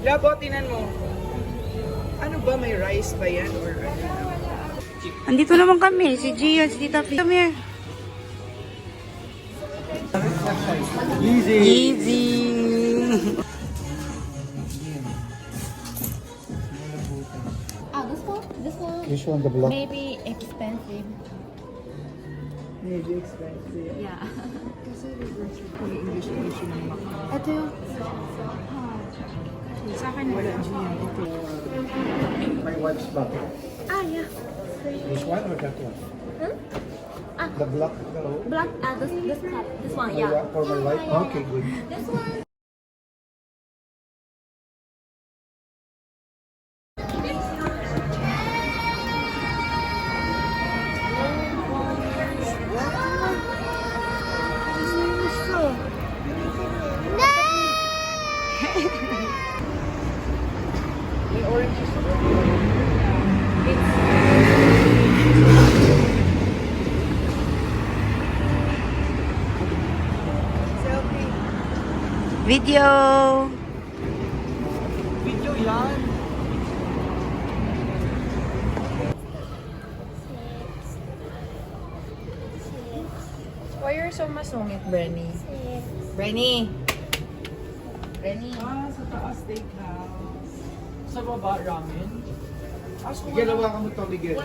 Labo, tinan mo. Ano ba, may rice ba yan? Or ano? Andito naman kami, si Gia, si Tita P. Come here. Easy. Easy. This one This one, the block. maybe expensive. Medyo expensive. Yeah. Kasi may English edition ng Macau. Ito yung Sa akin wala Gian. Ito. My wife's block. yeah. This one or that one? Huh? The block, no. Black this cup. This one, My yeah. wife- For my wife? Okay, good. This one. May oranges. Selfie. Video. Video yan. Why you're so masungit, Brenny? Brenny! Brenny! Sa taas steakhouse. Sa baba, ramen. Miguel, hawakan mo to, Miguel.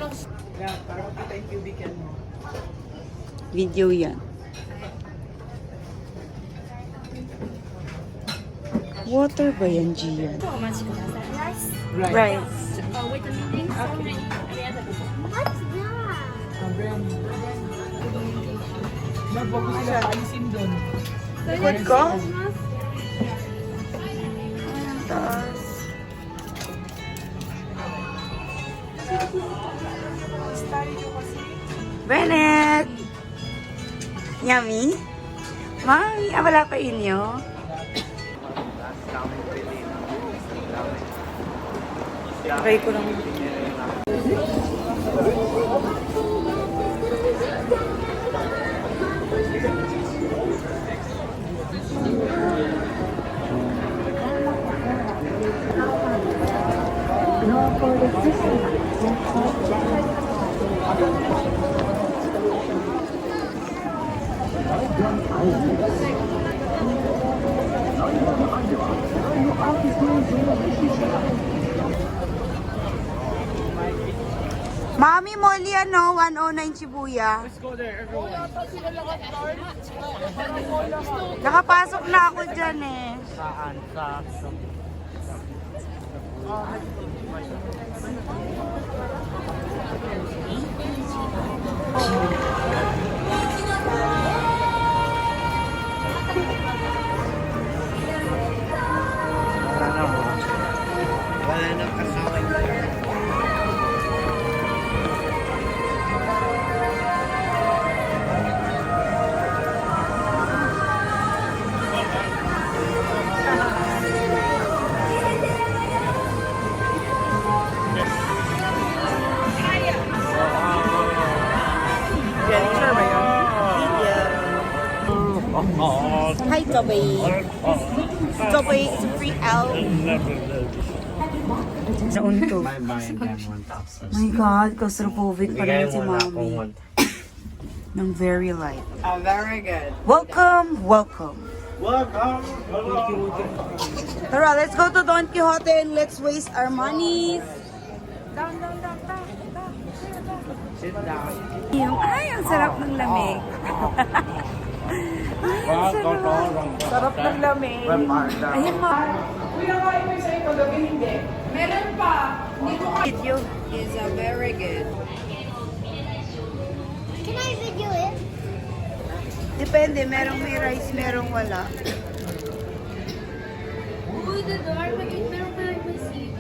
Yan, para makita yung cubicle mo. Video yan. Water ba yan, Gia? Rice. Right. Wait a minute. Okay. What's that? Brenny. Nagbago sila paalisin doon. Likod ko? Taas. Bennett! Yummy? Mami, wala pa inyo? Try ko lang. Mami, Molly, ano? 109 Shibuya. Let's go there, everyone. Nakapasok na ako dyan eh. Saan? Sa... Wala nang kasama niya. Picture ba yun? Hi, Toby. Toby is a free out. Sa unto. May bayan yan 1,000. My God, claustrophobic pa rin Bigay si mo na akong Mami. Ng very light. Very good. Welcome, welcome. Welcome! Tara, let's go to Don Quixote and let's waste our money. Sit down. Ay, ang sarap ng lamig. Ay, ang sarap. Sarap ng lamig. Ayun, ma. Kuya, kain mo sa ito, gabi hindi. Meron pa. Video. Is very good. Can I video it? Depende, merong may rice, merong wala. Uy, the door. Meron pa lang may seat.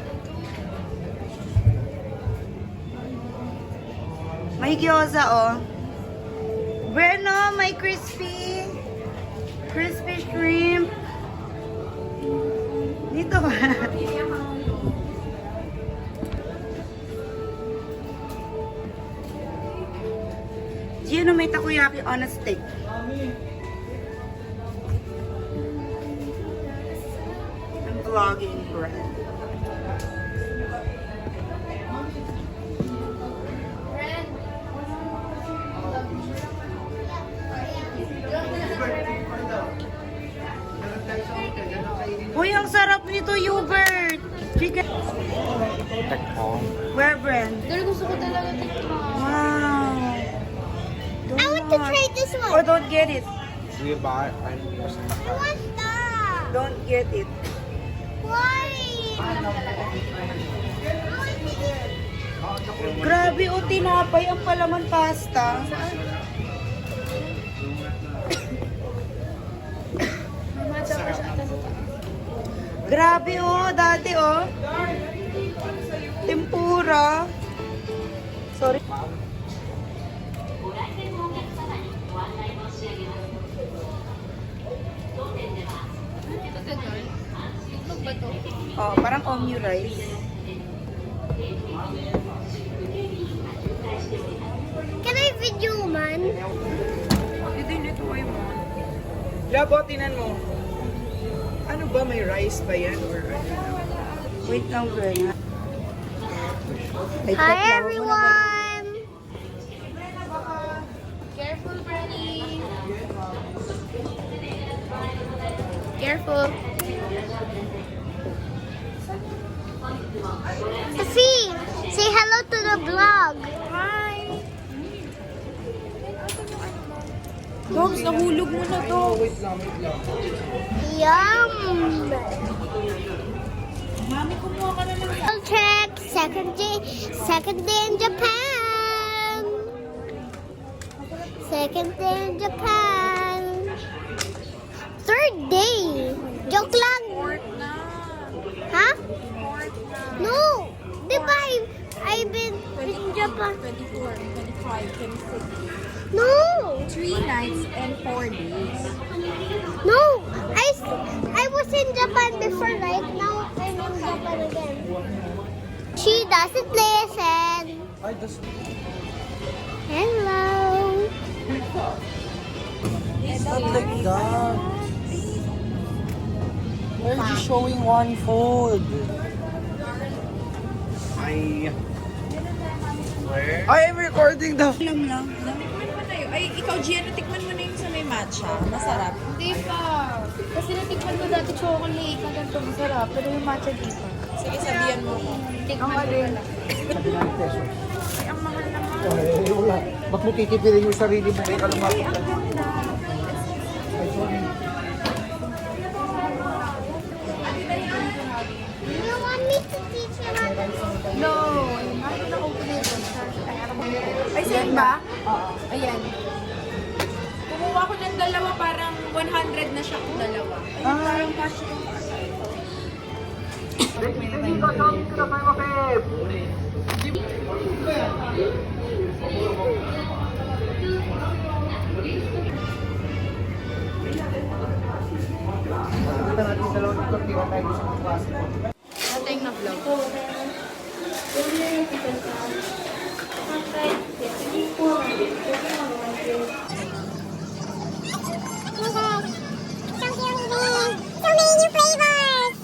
May gyoza, oh. Bueno, may crispy shrimp. Dito ba? Gino, may takoyaki on a stick. I'm vlogging, Brad. Ito, Hubert. Chicken. Where brand? Pero gusto ko talaga tikman. Wow. I want to try this Or one. don't get it. We buy I want that. Don't get it. Why? Grabe, o tinapay ang palaman pasta. Grabe, oh. Dati, oh. Tempura. Sorry. Oh, parang omni rice. Can I video, man? Ito yung lituay mo. Labo, tinan mo. Ano ba, may rice ba yan or ano? Wait lang, Bren. Hi, everyone. Careful, Brenny. Careful. Sophie, say hello to the vlog. Hi. Dogs, nahulog mo na to. Yum. Mami, kumuha ka na lang. Check. Second day in Japan. Second day in Japan. Third day. Joke lang. Huh? No. Diba I've been in Japan. 24, 25, 26. No. 3 nights and 4 days. No. I was in Japan before, right? Now I'm in Japan again. She doesn't listen. Hello. It's not like that. We're just showing one food. Where? I am recording the... Alam lang. Tikman mo na yun. Ay, ikaw, Gianna, tikman mo na yung sa may matcha. Masarap. Hindi pa. Kasi natikman ko dati chocolate na ganito masarap. Pero yung matcha di pa. Sige, sabihan mo ko. Tikman ko rin. Ay, ang mahal naman. Eh, wala. Ba't mo titipirin yung sarili mo? Kaya ka lumapit. Ay, sorry. You want me to teach you how to No. I'm gonna open it. Ay, saan ba? Oo. Ayan. Kumuha ko ng dalawa, parang 100 na siya kung dalawa. Ayun, parang mushroom. Kita natin dalawa dito. Tira tayo sa mga klase. Ating na vlog. So many new flavors!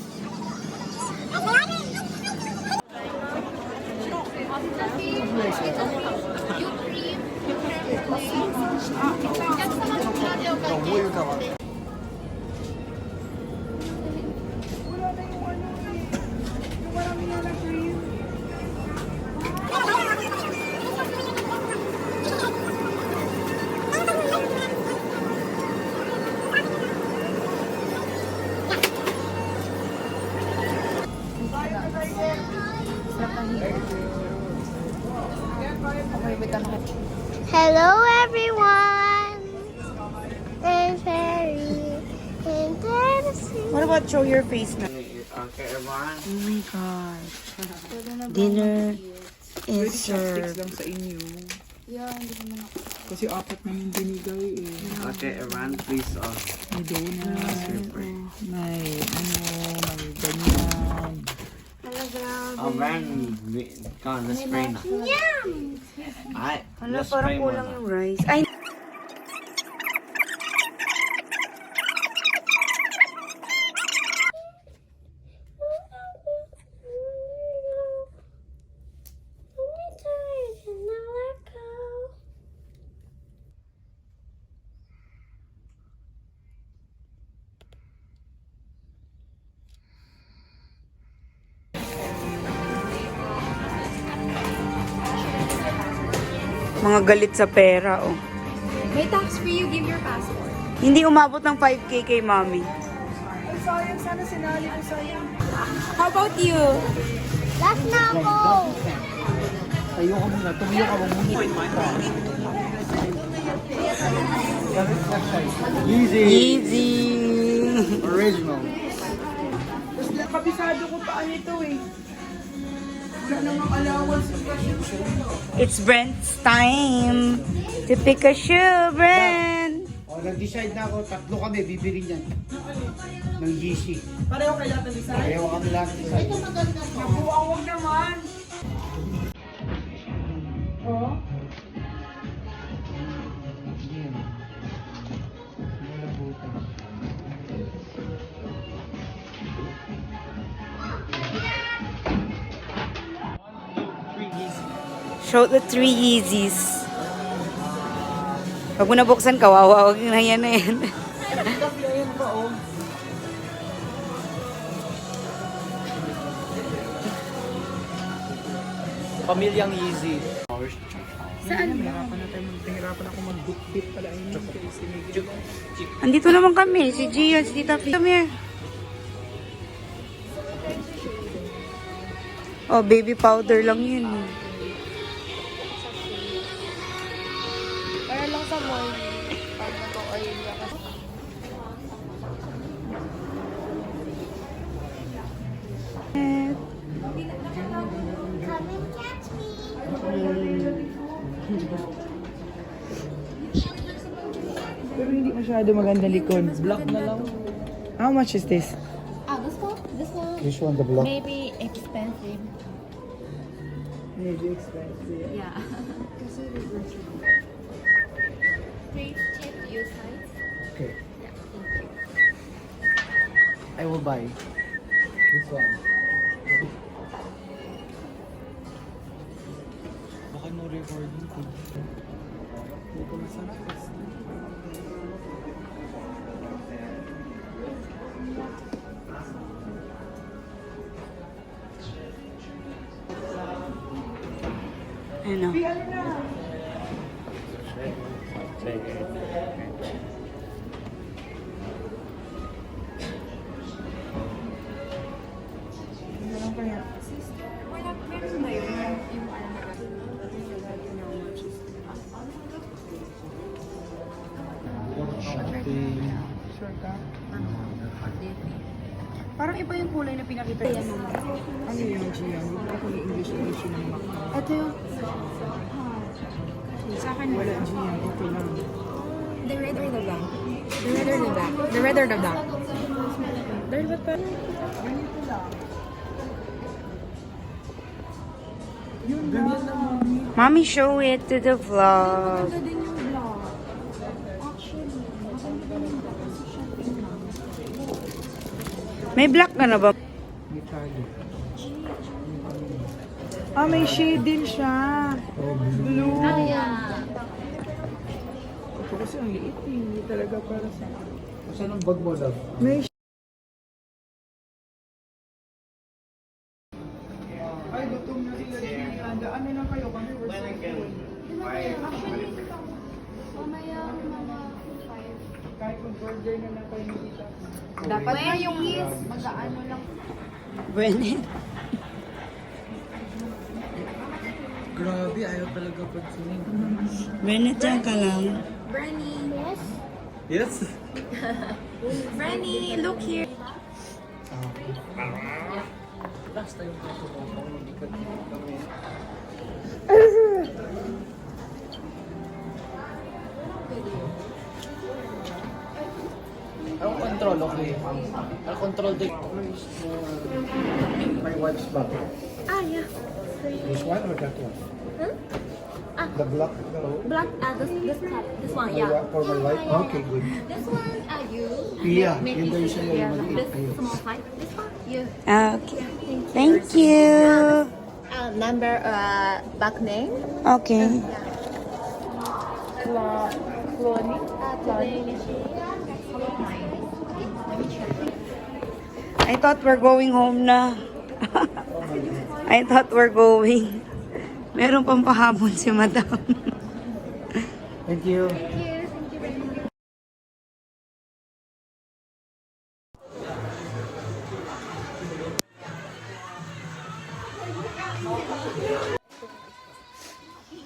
Hello everyone! It's very interesting. What about show your face na? Okay, everyone. Oh my gosh. Dinner is served. lang sa inyo. Kasi apat namin binigay eh. Okay, everyone, please. May donut, Super. may may ganyan. Ren, come on, let's spray now. Yum! Hala, Let's parang spray kulang muna. yung rice. Ay, Mga galit sa pera, oh. May tax free, you give your passport. Hindi umabot ng 5K kay Mami. Ay, sayang. Sana sinali ko sayang. How about you? Last na ako. Tayo ka muna. Tumiyo ka muna. Easy. Easy. Original. Kabisado ko pa ito eh. Wala namang allowance sa kasya. It's Brent's time to pick a shoe, Brent. O, nag-decide na ako. 3 kami. Bibili niyan. Ng Yeezy. Pareho kayo lahat ng isa? Ayaw kami lahat. Ito Naku, ang wag naman. Oh? Show the 3 Yeezys. Pag mo nabuksan, kawawa. Huwag na yan na yan. Pamilyang Yeezy. Nahirapan ako mag-bookbit pala yun. Andito naman kami. Si Gian, si Tita P. Come here. Oh, baby powder lang yun. Para lang sa mall. Para to oil niya kasi. Come and catch me. Pero hindi masyado maganda likod. Black na lang. How much is this? This one Which one, the block? maybe expensive. Maybe expensive. Yeah. Please check your size. Okay. I will buy this one. Baka no recording ko. Hindi ko masarap. Ano? Sure ka? Parang iba yung kulay na pinakita niya. Ano yung Gia? Hindi ko ako English ng maka. Ito yung... Sa akin Wala Gia. Okay lang. the red or the black? The red or the black? The red or the black? The red pa. Ganyan na mami. Mommy, show it to the vlog. Ito din yung black. Actually, May black ka na ba? May Charlie. Ah, may shade din siya. Oh, blue. Blue. yeah. Ito kasi ang liit eh. Hindi talaga para sa... Saan ang bag mo, love? May Ay, gutom na sila Gia. Ano lang kayo? Kami we're so full. Mamaya, mga 5. Kahit mag-burger na lang kayo nakita. Dapat na yung mag-ano lang. Brennan. Grabe, ayaw talaga pag-swimming. Brennan, dyan ka lang. Branny. Yes. Yes? Branny, look here. Last time ako hindi ka kami. Ang control, okay. Ang control din. My wife's back. Ah, yeah. This one or that one? The black, no. Black, this one, yeah. For my wife? Okay, good. This one, you. Yeah, Make yun daw it yung sa'yo, yung maliit. this Ayun. small size. This one, you. Okay. Thank you. Number, back name. Okay. I thought we're going home na. I thought we're going. Meron pang pahabol si Madam. Thank you.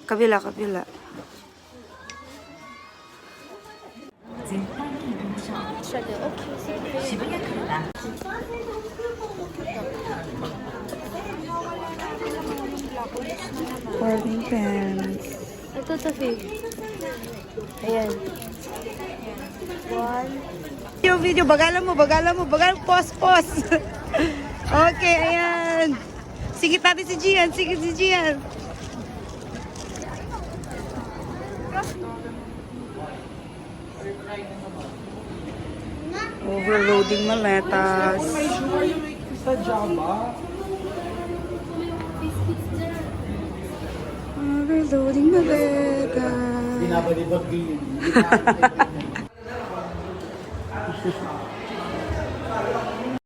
Kabila, kabila. Boarding pants. Ito, Tafi. Ayan. One. Video, bagalan mo, pause, pause. Okay, ayan. Sigit natin si Gian, sigit si Gian. Overloading maletas. Sa Java. Overloading maletas. Binabalibag din.